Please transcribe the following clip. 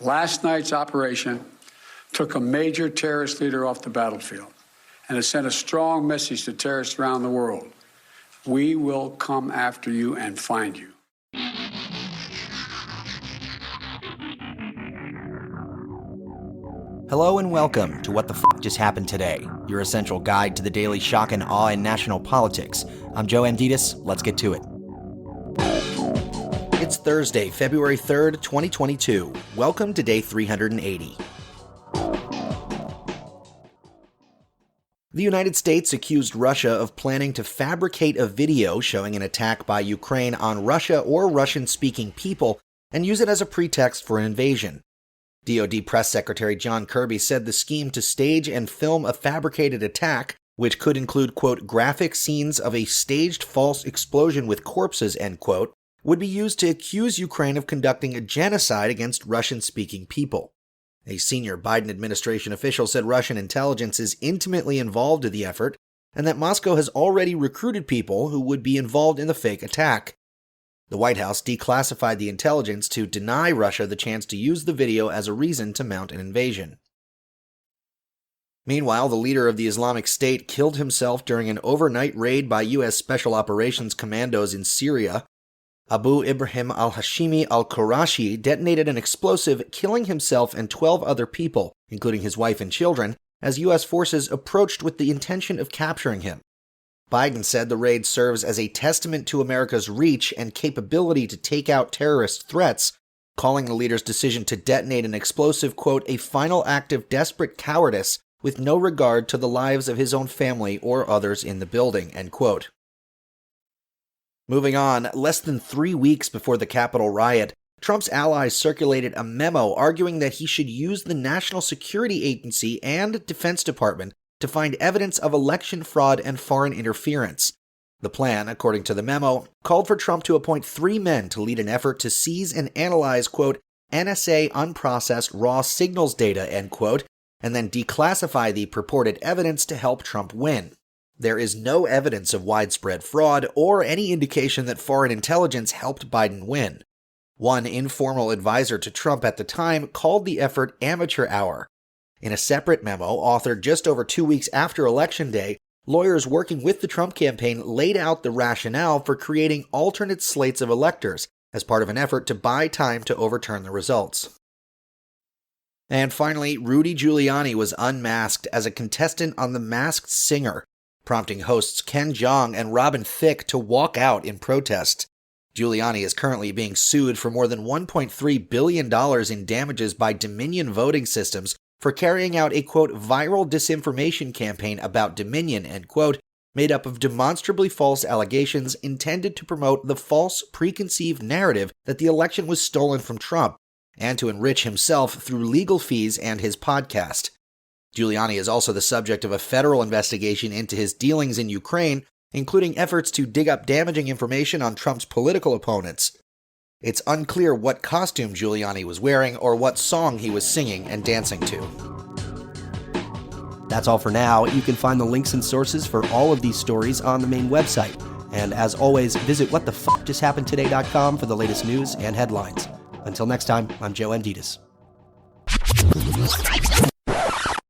Last night's operation took a major terrorist leader off the battlefield, and it sent a strong message to terrorists around the world. We will come after you and find you. Hello and welcome to What the F*** Just Happened Today, your essential guide to the daily shock and awe in national politics. I'm Joe Amditis. Let's get to it. It's Thursday, February 3rd, 2022. Welcome to day 380. The United States accused Russia of planning to fabricate a video showing an attack by Ukraine on Russia or Russian-speaking people and use it as a pretext for an invasion. DoD Press Secretary John Kirby said the scheme to stage and film a fabricated attack, which could include, quote, graphic scenes of a staged false explosion with corpses, end quote, would be used to accuse Ukraine of conducting a genocide against Russian-speaking people. A senior Biden administration official said Russian intelligence is intimately involved in the effort and that Moscow has already recruited people who would be involved in the fake attack. The White House declassified the intelligence to deny Russia the chance to use the video as a reason to mount an invasion. Meanwhile, the leader of the Islamic State killed himself during an overnight raid by U.S. Special Operations commandos in Syria. Abu Ibrahim al-Hashimi al-Qurashi detonated an explosive, killing himself and 12 other people, including his wife and children, as U.S. forces approached with the intention of capturing him. Biden said the raid serves as a testament to America's reach and capability to take out terrorist threats, calling the leader's decision to detonate an explosive, quote, a final act of desperate cowardice with no regard to the lives of his own family or others in the building, end quote. Moving on, less than 3 weeks before the Capitol riot, Trump's allies circulated a memo arguing that he should use the National Security Agency and Defense Department to find evidence of election fraud and foreign interference. The plan, according to the memo, called for Trump to appoint 3 men to lead an effort to seize and analyze, quote, NSA unprocessed raw signals data, end quote, and then declassify the purported evidence to help Trump win. There is no evidence of widespread fraud or any indication that foreign intelligence helped Biden win. One informal advisor to Trump at the time called the effort amateur hour. In a separate memo, authored just over 2 weeks after Election Day, lawyers working with the Trump campaign laid out the rationale for creating alternate slates of electors as part of an effort to buy time to overturn the results. And finally, Rudy Giuliani was unmasked as a contestant on The Masked Singer, prompting hosts Ken Jeong and Robin Thicke to walk out in protest. Giuliani is currently being sued for more than $1.3 billion in damages by Dominion voting systems for carrying out a, quote, viral disinformation campaign about Dominion, end quote, made up of demonstrably false allegations intended to promote the false preconceived narrative that the election was stolen from Trump, and to enrich himself through legal fees and his podcast. Giuliani is also the subject of a federal investigation into his dealings in Ukraine, including efforts to dig up damaging information on Trump's political opponents. It's unclear what costume Giuliani was wearing or what song he was singing and dancing to. That's all for now. You can find the links and sources for all of these stories on the main website. And as always, visit whatthefjusthappenedtoday.com for the latest news and headlines. Until next time, I'm Joe Amditis.